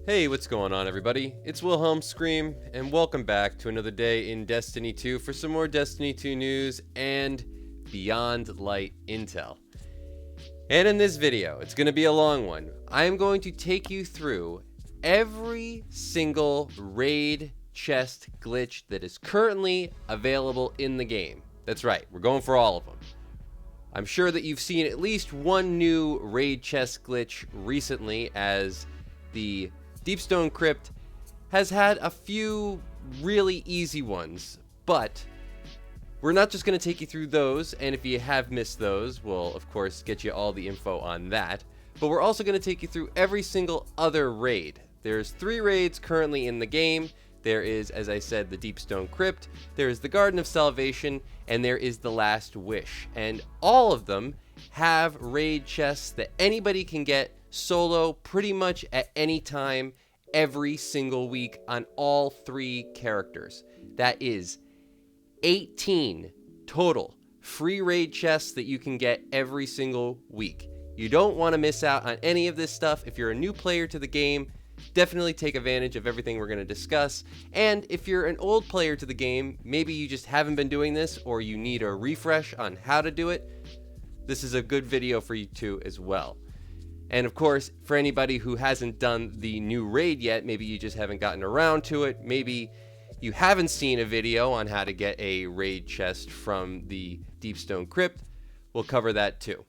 Hey, what's going on, everybody? It's Wilhelm Scream, and welcome back to another day in Destiny 2 for some more Destiny 2 news and Beyond Light intel. And in this video, it's going to be a long one. I am going to take you through every single raid chest glitch that is currently available in the game. That's right, we're going for all of them. I'm sure that you've seen at least one new raid chest glitch recently, as the Stone Crypt has had a few really easy ones, but we're not just going to take you through those, and if you have missed those, we'll of course get you all the info on that, but we're also going to take you through every single other raid. There's 3 raids currently in the game. There is, as I said, the Stone Crypt, there is the Garden of Salvation, and there is the Last Wish, and all of them have raid chests that anybody can get solo pretty much at any time, every single week on all 3 characters. That is 18 total free raid chests that you can get every single week. You don't want to miss out on any of this stuff. If you're a new player to the game, definitely take advantage of everything we're going to discuss. And if you're an old player to the game, maybe you just haven't been doing this or you need a refresh on how to do it, this is a good video for you too as well. And of course, for anybody who hasn't done the new raid yet, maybe you just haven't gotten around to it, maybe you haven't seen a video on how to get a raid chest from the Stone Crypt, we'll cover that too.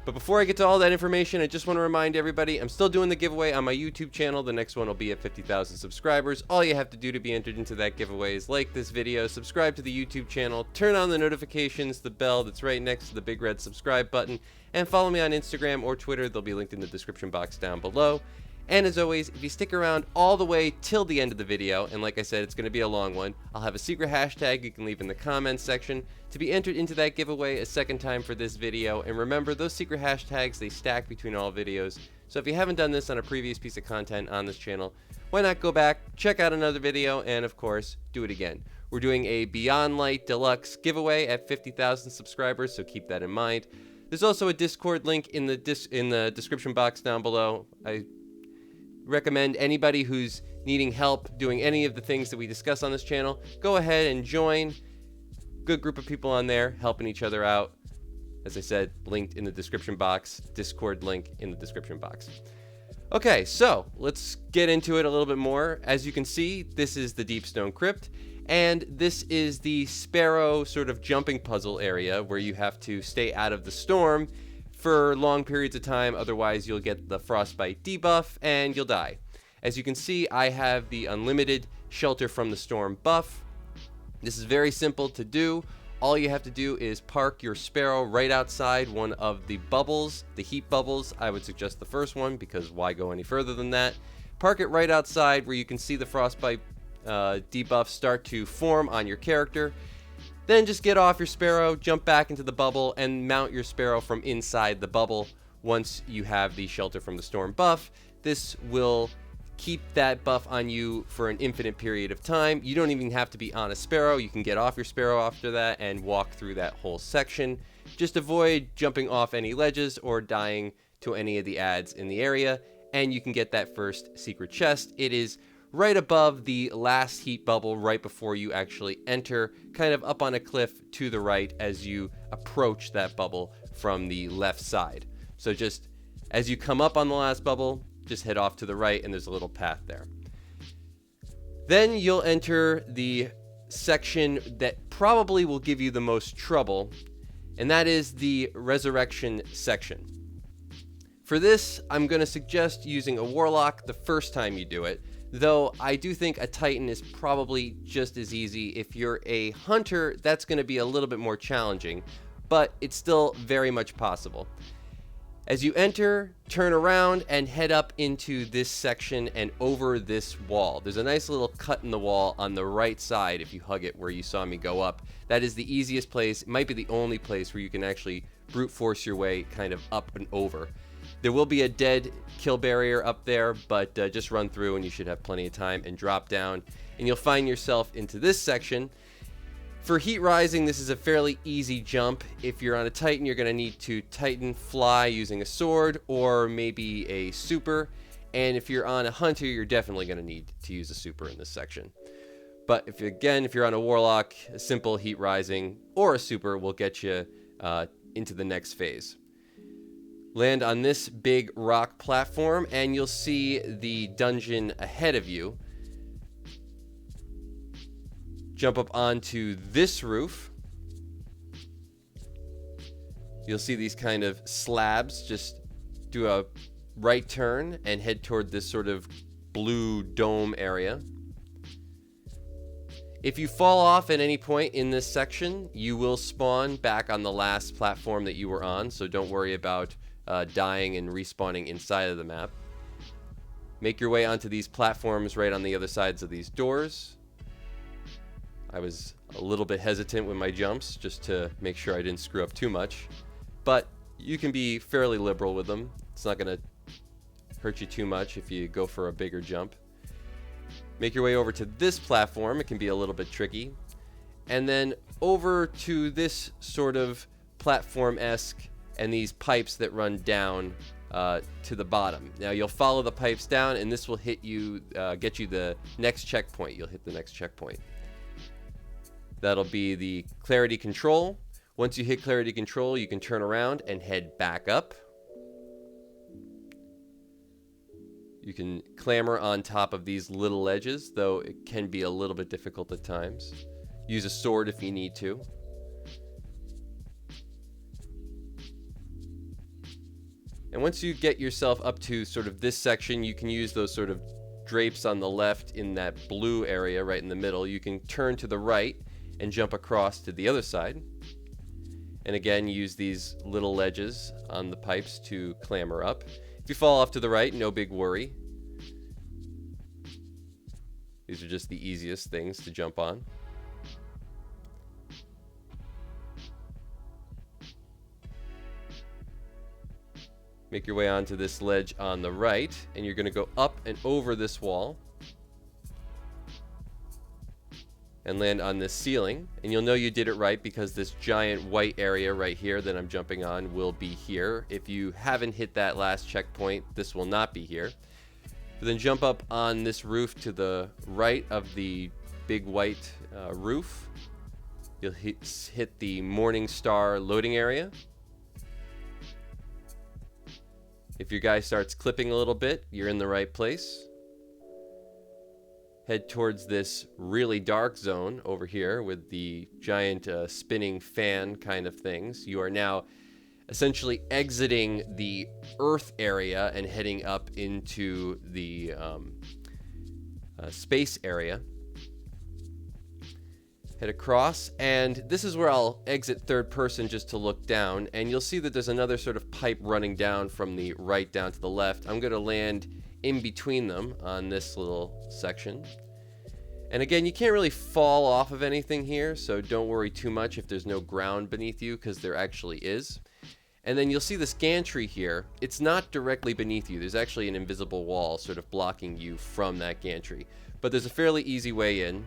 But before I get to all that information, I just want to remind everybody, I'm still doing the giveaway on my YouTube channel. The next one will be at 50,000 subscribers. All you have to do to be entered into that giveaway is like this video, subscribe to the YouTube channel, turn on the notifications, the bell that's right next to the big red subscribe button, and follow me on Instagram or Twitter. They'll be linked in the description box down below. And as always, if you stick around all the way till the end of the video, and like I said, it's going to be a long one, I'll have a secret hashtag you can leave in the comments section to be entered into that giveaway a second time for this video. And remember, those secret hashtags, they stack between all videos. So if you haven't done this on a previous piece of content on this channel, why not go back, check out another video, and of course, do it again. We're doing a Beyond Light Deluxe giveaway at 50,000 subscribers, so keep that in mind. There's also a Discord link in the description box down below. I recommend anybody who's needing help doing any of the things that we discuss on this channel, go ahead and join. Good group of people on there helping each other out. As I said, linked in the description box, Discord link in the description box. Okay, so let's get into it a little bit more. As you can see, this is the Stone Crypt, and this is the Sparrow sort of jumping puzzle area where you have to stay out of the storm for long periods of time, otherwise you'll get the frostbite debuff and you'll die. As you can see, I have the unlimited shelter from the storm buff. This is very simple to do. All you have to do is park your Sparrow right outside one of the bubbles, the heat bubbles. I would suggest the first one because why go any further than that? Park it right outside where you can see the frostbite debuff start to form on your character. Then just get off your Sparrow, jump back into the bubble, and mount your Sparrow from inside the bubble once you have the Shelter from the Storm buff. This will keep that buff on you for an infinite period of time. You don't even have to be on a Sparrow. You can get off your Sparrow after that and walk through that whole section. Just avoid jumping off any ledges or dying to any of the ads in the area, and you can get that first secret chest. It is right above the last heat bubble right before you actually enter, kind of up on a cliff to the right as you approach that bubble from the left side. So just as you come up on the last bubble, just head off to the right and there's a little path there. Then you'll enter the section that probably will give you the most trouble, and that is the resurrection section. For this, I'm going to suggest using a warlock the first time you do it, though I do think a Titan is probably just as easy. If you're a hunter, that's going to be a little bit more challenging, but it's still very much possible. As you enter, turn around and head up into this section and over this wall. There's a nice little cut in the wall on the right side if you hug it where you saw me go up. That is the easiest place. It might be the only place where you can actually brute force your way kind of up and over. There will be a dead kill barrier up there, but just run through and you should have plenty of time and drop down. And you'll find yourself into this section. For Heat Rising, this is a fairly easy jump. If you're on a Titan, you're going to need to Titan fly using a sword or maybe a super. And if you're on a hunter, you're definitely going to need to use a super in this section. But if you're on a warlock, a simple heat rising or a super will get you into the next phase. Land on this big rock platform, and you'll see the dungeon ahead of you. Jump up onto this roof. You'll see these kind of slabs. Just do a right turn and head toward this sort of blue dome area. If you fall off at any point in this section, you will spawn back on the last platform that you were on, so don't worry about dying and respawning inside of the map. Make your way onto these platforms right on the other sides of these doors. I was a little bit hesitant with my jumps just to make sure I didn't screw up too much, but you can be fairly liberal with them. It's not going to hurt you too much if you go for a bigger jump. Make your way over to this platform. It can be a little bit tricky. And then over to this sort of platform-esque and these pipes that run down to the bottom. Now you'll follow the pipes down, and this will hit you, get you the next checkpoint. You'll hit the next checkpoint. That'll be the clarity control. Once you hit clarity control, you can turn around and head back up. You can clamber on top of these little ledges, though it can be a little bit difficult at times. Use a sword if you need to. And once you get yourself up to sort of this section, you can use those sort of drapes on the left in that blue area right in the middle. You can turn to the right and jump across to the other side. And again, use these little ledges on the pipes to clamber up. If you fall off to the right, no big worry. These are just the easiest things to jump on. Make your way onto this ledge on the right, and you're going to go up and over this wall and land on this ceiling. And you'll know you did it right because this giant white area right here that I'm jumping on will be here. If you haven't hit that last checkpoint, this will not be here. But then jump up on this roof to the right of the big white roof. You'll hit the Morning Star loading area. If your guy starts clipping a little bit, you're in the right place. Head towards this really dark zone over here with the giant spinning fan kind of things. You are now essentially exiting the Earth area and heading up into the space area. Head across, and this is where I'll exit third person just to look down, and you'll see that there's another sort of pipe running down from the right down to the left. I'm going to land in between them on this little section. And again, you can't really fall off of anything here, so don't worry too much if there's no ground beneath you, because there actually is. And then you'll see this gantry here. It's not directly beneath you. There's actually an invisible wall sort of blocking you from that gantry. But there's a fairly easy way in.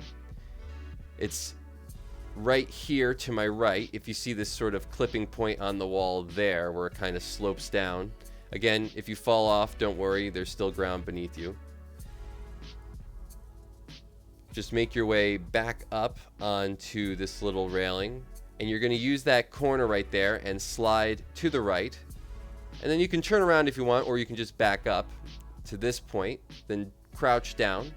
It's right here to my right. If you see this sort of clipping point on the wall there where it kind of slopes down. Again, if you fall off, don't worry. There's still ground beneath you. Just make your way back up onto this little railing, and you're going to use that corner right there and slide to the right. And then you can turn around if you want, or you can just back up to this point, then crouch down,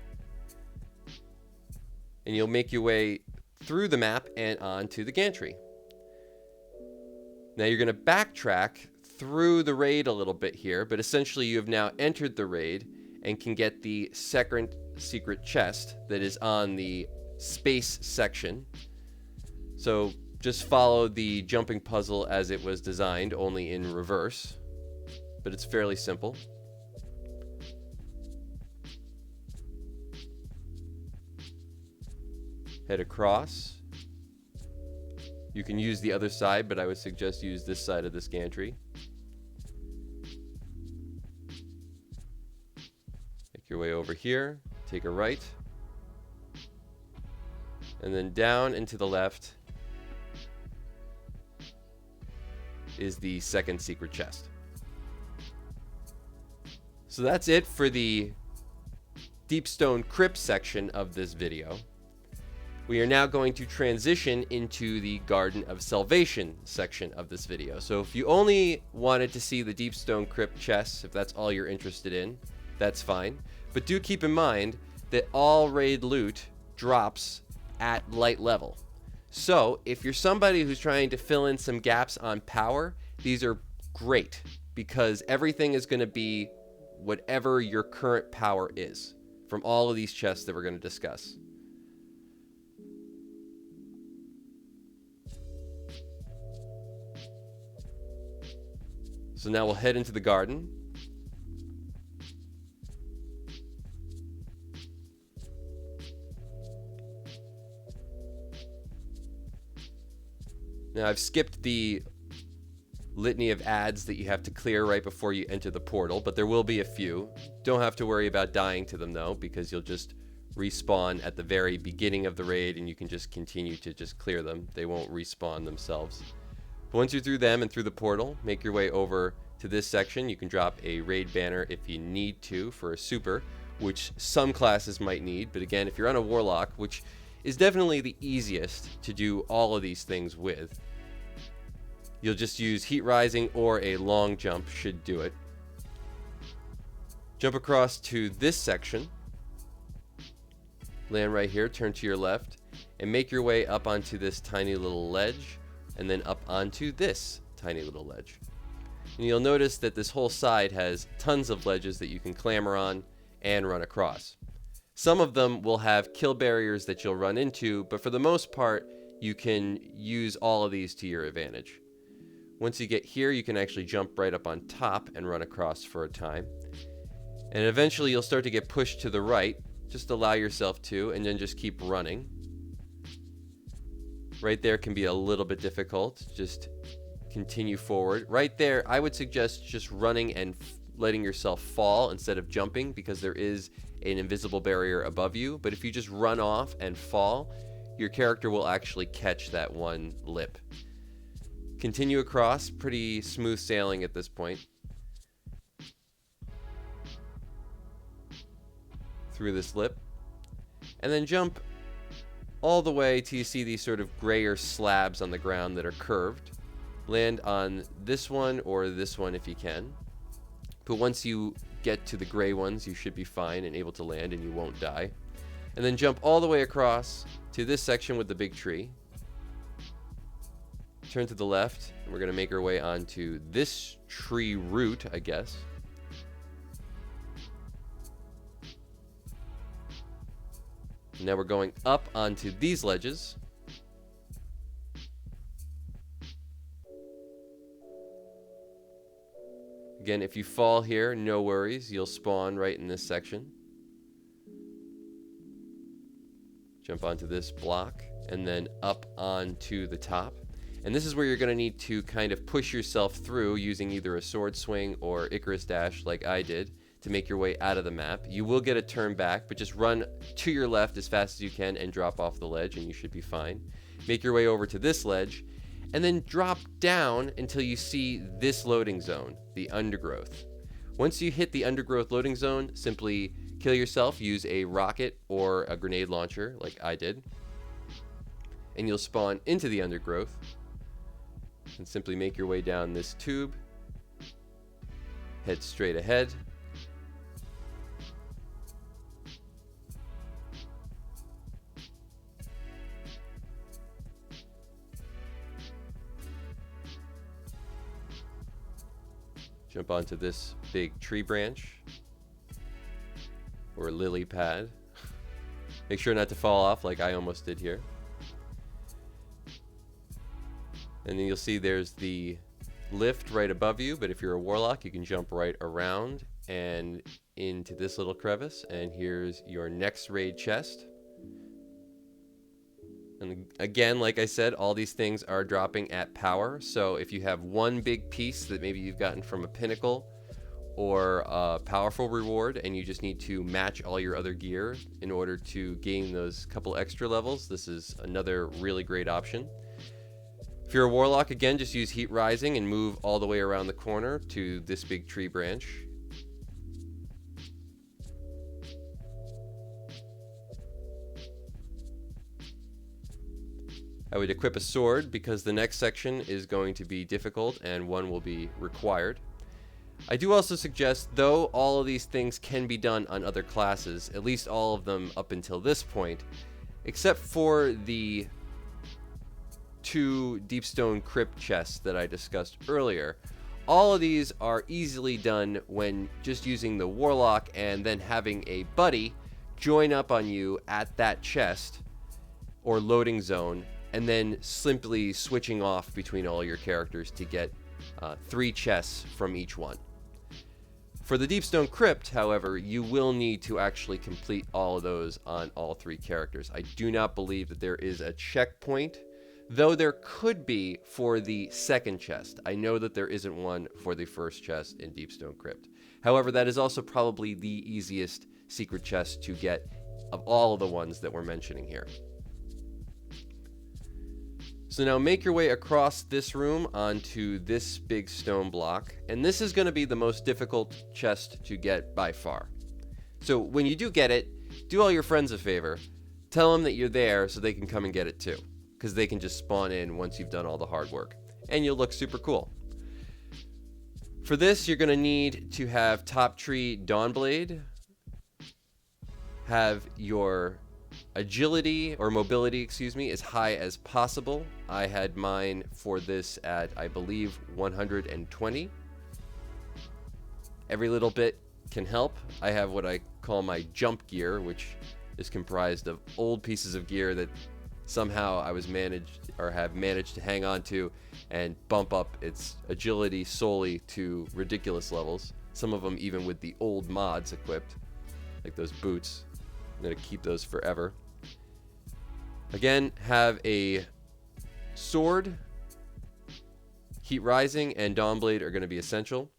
and you'll make your way through the map and onto the gantry. Now you're going to backtrack through the raid a little bit here, but essentially you have now entered the raid and can get the second secret chest that is on the space section. So just follow the jumping puzzle as it was designed, only in reverse, but it's fairly simple. Head across. You can use the other side, but I would suggest use this side of this gantry. Make your way over here, take a right, and then down and to the left is the second secret chest. So that's it for the Deep Stone Crypt section of this video. We are now going to transition into the Garden of Salvation section of this video. So if you only wanted to see the Deep Stone Crypt chests, if that's all you're interested in, that's fine. But do keep in mind that all raid loot drops at light level. So if you're somebody who's trying to fill in some gaps on power, these are great because everything is going to be whatever your current power is from all of these chests that we're going to discuss. So now we'll head into the garden. Now I've skipped the litany of ads that you have to clear right before you enter the portal, but there will be a few. Don't have to worry about dying to them though, because you'll just respawn at the very beginning of the raid and you can just continue to just clear them. They won't respawn themselves. But once you're through them and through the portal, make your way over to this section. You can drop a raid banner if you need to for a super, which some classes might need, but again, if you're on a warlock, which is definitely the easiest to do all of these things with, you'll just use heat rising or a long jump should do it. Jump across to this section, land right here, turn to your left, and make your way up onto this tiny little ledge, and then up onto this tiny little ledge. And you'll notice that this whole side has tons of ledges that you can clamber on and run across. Some of them will have kill barriers that you'll run into, but for the most part, you can use all of these to your advantage. Once you get here, you can actually jump right up on top and run across for a time. And eventually you'll start to get pushed to the right. Just allow yourself to, and then just keep running. Right there can be a little bit difficult. Just continue forward. Right there, I would suggest just running and letting yourself fall instead of jumping, because there is an invisible barrier above you. But if you just run off and fall, your character will actually catch that one lip. Continue across, pretty smooth sailing at this point. Through this lip. And then jump all the way till you see these sort of grayer slabs on the ground that are curved. Land on this one or this one if you can. But once you get to the gray ones, you should be fine and able to land and you won't die. And then jump all the way across to this section with the big tree. Turn to the left, and we're going to make our way onto this tree root, I guess. Now we're going up onto these ledges. Again, if you fall here, no worries. You'll spawn right in this section. Jump onto this block, and then up onto the top. And this is where you're going to need to kind of push yourself through using either a sword swing or Icarus dash like I did to make your way out of the map. You will get a turn back, but just run to your left as fast as you can and drop off the ledge and you should be fine. Make your way over to this ledge and then drop down until you see this loading zone, the undergrowth. Once you hit the undergrowth loading zone, simply kill yourself, use a rocket or a grenade launcher like I did, and you'll spawn into the undergrowth. And simply make your way down this tube, head straight ahead, jump onto this big tree branch or lily pad. Make sure not to fall off like I almost did here. And then you'll see there's the lift right above you, but if you're a warlock, you can jump right around and into this little crevice, and here's your next raid chest. And again, like I said, all these things are dropping at power, so if you have one big piece that maybe you've gotten from a pinnacle or a powerful reward and you just need to match all your other gear in order to gain those couple extra levels, this is another really great option. If you're a warlock, again, just use heat rising and move all the way around the corner to this big tree branch. I would equip a sword because the next section is going to be difficult and one will be required. I do also suggest, though all of these things can be done on other classes, at least all of them up until this point, except for the 2 Deep Stone Crypt chests that I discussed earlier. All of these are easily done when just using the Warlock and then having a buddy join up on you at that chest or loading zone, and then simply switching off between all your characters to get 3 chests from each one. For the Deep Stone Crypt, however, you will need to actually complete all of those on all 3 characters. I do not believe that there is a checkpoint, though there could be for the second chest. I know that there isn't one for the first chest in Deep Stone Crypt. However, that is also probably the easiest secret chest to get of all of the ones that we're mentioning here. So now make your way across this room onto this big stone block, and this is going to be the most difficult chest to get by far. So when you do get it, do all your friends a favor. Tell them that you're there so they can come and get it too, because they can just spawn in once you've done all the hard work, and you'll look super cool. For this, you're going to need to have Top Tree Dawnblade, have your agility or mobility, excuse me, as high as possible. I had mine for this at, I believe, 120. Every little bit can help. I have what I call my jump gear, which is comprised of old pieces of gear that somehow I was have managed to hang on to and bump up its agility solely to ridiculous levels. Some of them even with the old mods equipped, like those boots. I'm going to keep those forever. Again, have a sword, Heat Rising, and Dawnblade are going to be essential.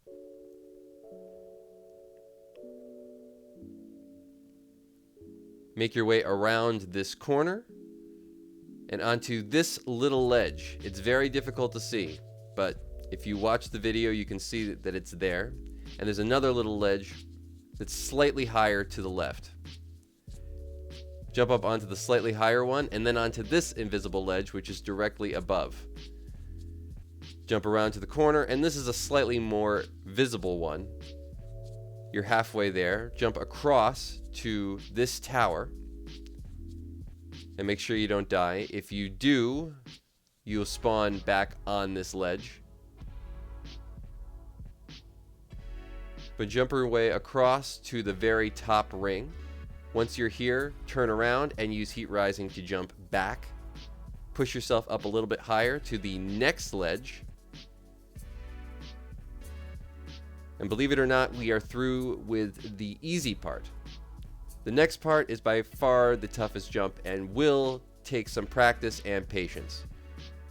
Make your way around this corner and onto this little ledge. It's very difficult to see, but if you watch the video, you can see that it's there. And there's another little ledge that's slightly higher to the left. Jump up onto the slightly higher one, and then onto this invisible ledge, which is directly above. Jump around to the corner, and this is a slightly more visible one. You're halfway there. Jump across to this tower, and make sure you don't die. If you do, you'll spawn back on this ledge. But jump your way across to the very top ring. Once you're here, turn around and use Heat Rising to jump back. Push yourself up a little bit higher to the next ledge. And believe it or not, we are through with the easy part. The next part is by far the toughest jump and will take some practice and patience.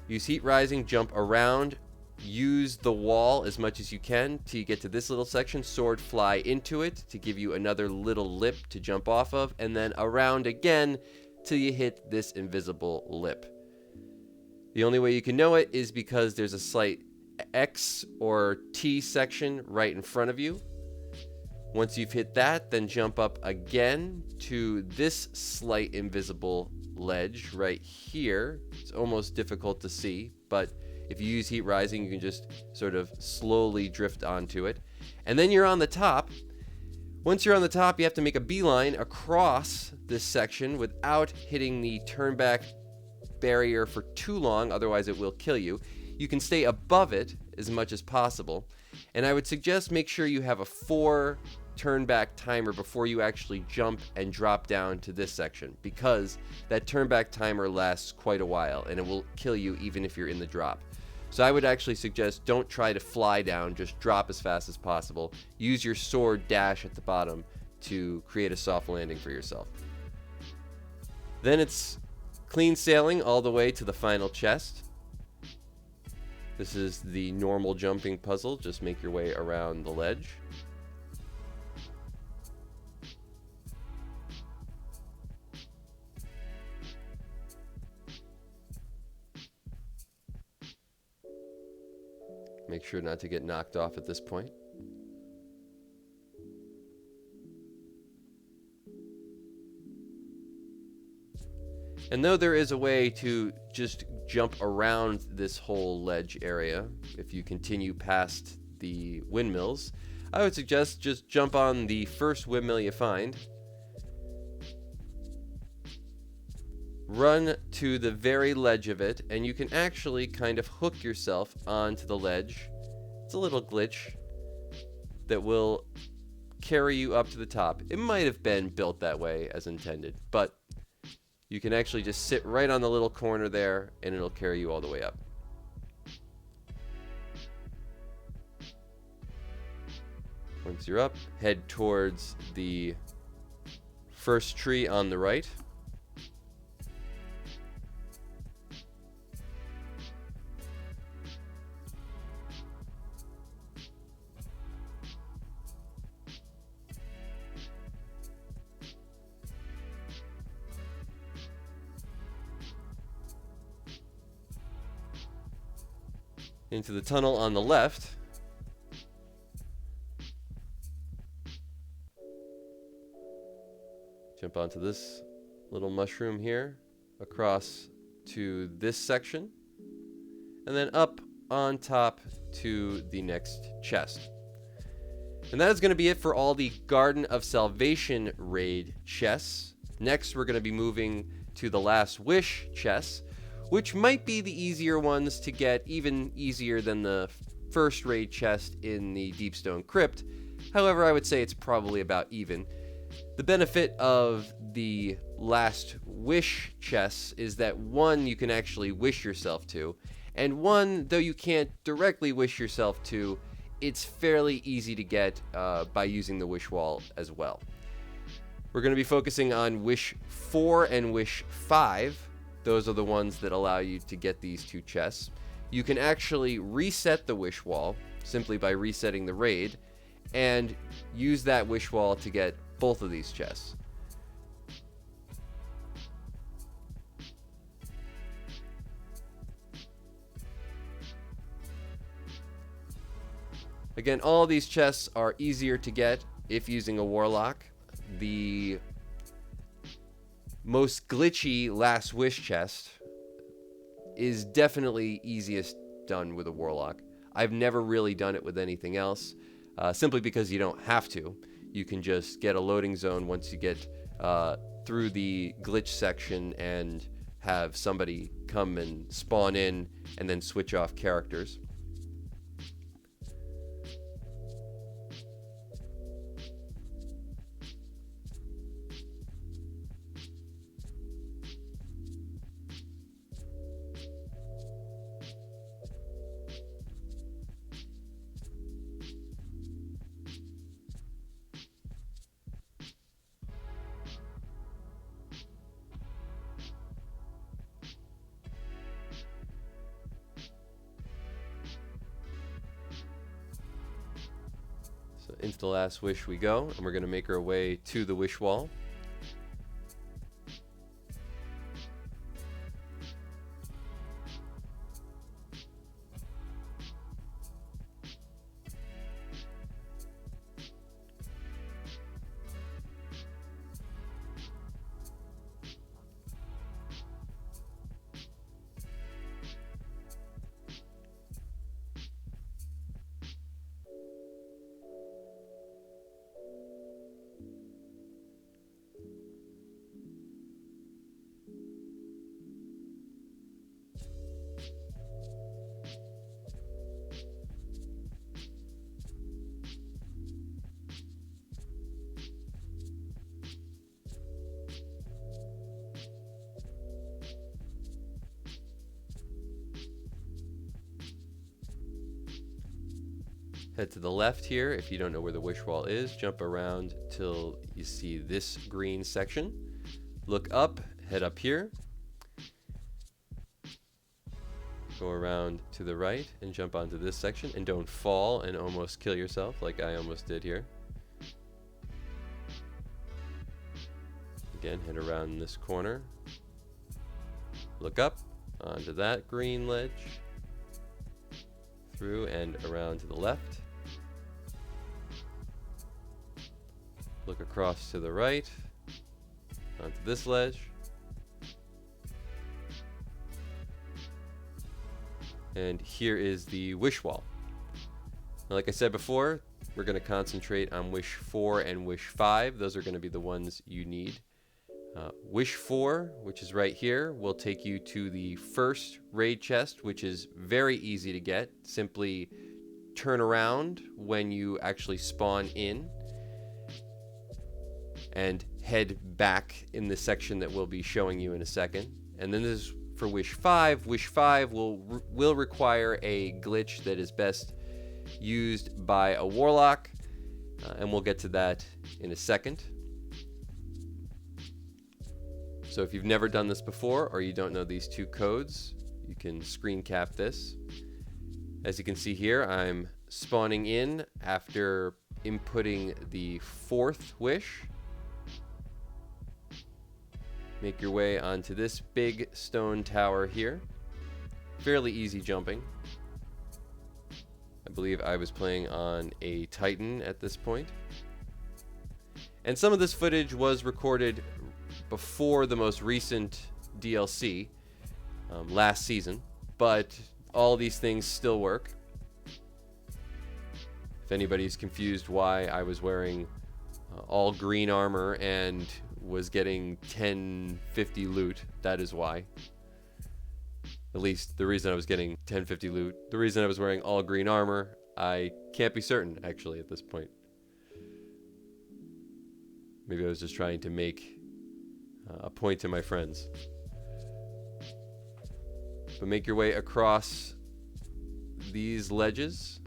Use Heat Rising, jump around, use the wall as much as you can till you get to this little section, sword fly into it to give you another little lip to jump off of, and then around again till you hit this invisible lip. The only way you can know it is because there's a slight X or T section right in front of you. Once you've hit that, then jump up again to this slight invisible ledge right here. It's almost difficult to see, but if you use Heat Rising, you can just sort of slowly drift onto it. And then you're on the top. Once you're on the top, you have to make a beeline across this section without hitting the turn back barrier for too long, otherwise it will kill you. You can stay above it as much as possible. And I would suggest make sure you have a 4 turn back timer before you actually jump and drop down to this section, because that turn back timer lasts quite a while and it will kill you even if you're in the drop. So I would actually suggest don't try to fly down, just drop as fast as possible. Use your sword dash at the bottom to create a soft landing for yourself. Then it's clean sailing all the way to the final chest. This is the normal jumping puzzle. Just make your way around the ledge. Make sure not to get knocked off at this point. And though there is a way to just jump around this whole ledge area, if you continue past the windmills, I would suggest just jump on the first windmill you find, run to the very ledge of it, and you can actually kind of hook yourself onto the ledge. It's a little glitch that will carry you up to the top. It might have been built that way as intended, but you can actually just sit right on the little corner there and it'll carry you all the way up. Once you're up, head towards the first tree on the right. Into the tunnel on the left. Jump onto this little mushroom here, across to this section, and then up on top to the next chest. And that is going to be it for all the Garden of Salvation raid chests. Next, we're going to be moving to the Last Wish chests, which might be the easier ones to get, even easier than the first raid chest in the Deep Stone Crypt. However, I would say it's probably about even. The benefit of the Last Wish chests is that one, you can actually wish yourself to, and one, though you can't directly wish yourself to, it's fairly easy to get by using the wish wall as well. We're going to be focusing on Wish 4 and Wish 5. Those are the ones that allow you to get these two chests. You can actually reset the wish wall simply by resetting the raid and use that wish wall to get both of these chests. Again, all these chests are easier to get if using a warlock. The most glitchy Last Wish chest is definitely easiest done with a warlock. I've never really done it with anything else, simply because you don't have to. You can just get a loading zone once you get through the glitch section and have somebody come and spawn in and then switch off characters. So into the Last Wish we go, and we're going to make our way to the wish wall. Head to the left here. If you don't know where the wish wall is, jump around till you see this green section. Look up, head up here. Go around to the right and jump onto this section, and don't fall and almost kill yourself like I almost did here. Again, head around this corner. Look up onto that green ledge. Through and around to the left. Look across to the right, onto this ledge. And here is the wish wall. Now, like I said before, we're going to concentrate on wish 4 and wish 5. Those are going to be the ones you need. Wish 4, which is right here, will take you to the first raid chest, which is very easy to get. Simply turn around when you actually spawn in and head back in the section that we'll be showing you in a second. And then this is for wish 5. Wish 5 will require a glitch that is best used by a warlock, and we'll get to that in a second. So if you've never done this before or you don't know these two codes, you can screen cap this. As you can see here, I'm spawning in after inputting the 4th wish. Make your way onto this big stone tower here. Fairly easy jumping. I believe I was playing on a Titan at this point. And some of this footage was recorded before the most recent DLC last season, but all these things still work. If anybody's confused why I was wearing all green armor and was getting 1050 loot, that is why. At least the reason I was getting 1050 loot, the reason I was wearing all green armor, I can't be certain actually at this point. Maybe I was just trying to make a point to my friends. But make your way across these ledges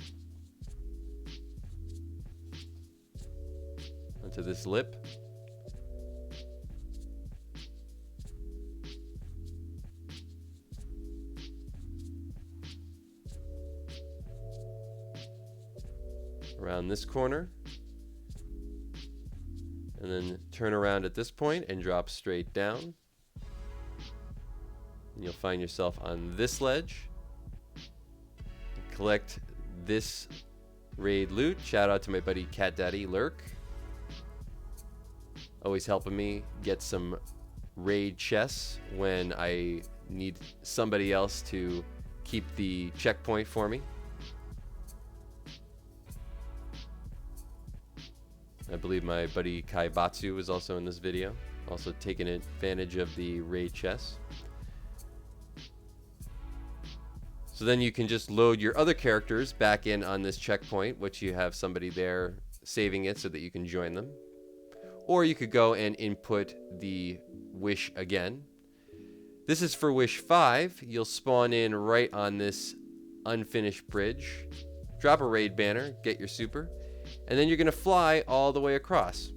onto this lip. Around this corner. And then turn around at this point and drop straight down. And you'll find yourself on this ledge. Collect this raid loot. Shout out to my buddy Cat Daddy Lurk. Always helping me get some raid chests when I need somebody else to keep the checkpoint for me. I believe my buddy Kai Batsu was also in this video, also taking advantage of the raid chests. So then you can just load your other characters back in on this checkpoint, which you have somebody there saving it so that you can join them. Or you could go and input the wish again. This is for wish 5. You'll spawn in right on this unfinished bridge, drop a raid banner, get your super, and then you're going to fly all the way across.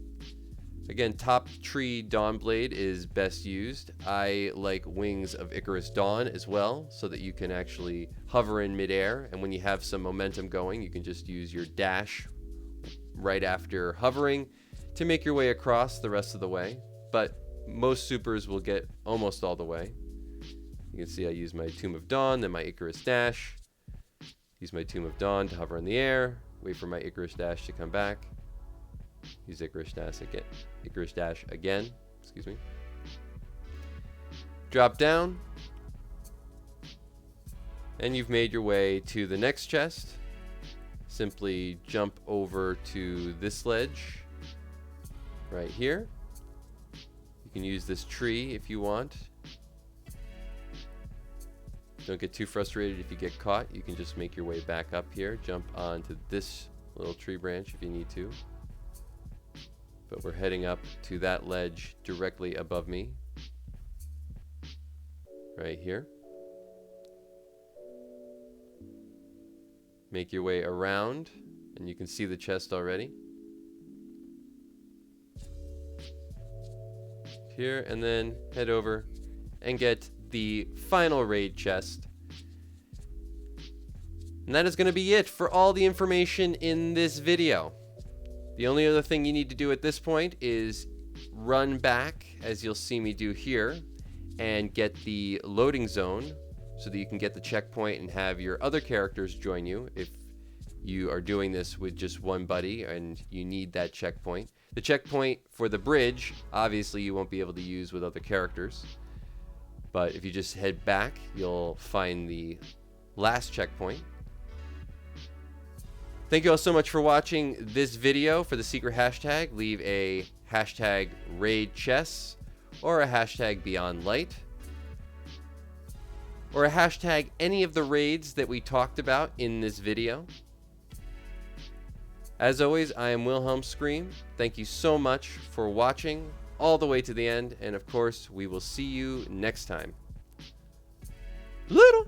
Again, top tree Dawnblade is best used. I like Wings of Icarus Dawn as well, so that you can actually hover in midair, and when you have some momentum going, you can just use your dash right after hovering to make your way across the rest of the way. But most supers will get almost all the way. You can see I use my Tomb of Dawn, then my Icarus Dash. Use my Tomb of Dawn to hover in the air. Wait for my Icarus Dash to come back. Use Icarus Dash again. Excuse me. Drop down. And you've made your way to the next chest. Simply jump over to this ledge right here. You can use this tree if you want. Don't get too frustrated if you get caught. You can just make your way back up here. Jump onto this little tree branch if you need to. But we're heading up to that ledge directly above me. Right here. Make your way around, and you can see the chest already. Here, and then head over and get the final raid chest. And that is going to be it for all the information in this video. The only other thing you need to do at this point is run back, as you'll see me do here, and get the loading zone so that you can get the checkpoint and have your other characters join you if you are doing this with just one buddy and you need that checkpoint. The checkpoint for the bridge, obviously you won't be able to use with other characters. But if you just head back, you'll find the last checkpoint. Thank you all so much for watching this video. For the secret hashtag, leave a hashtag raid chess or a hashtag beyond light or a hashtag any of the raids that we talked about in this video. As always, I am Wilhelm Scream. Thank you so much for watching all the way to the end, and of course, we will see you next time. Little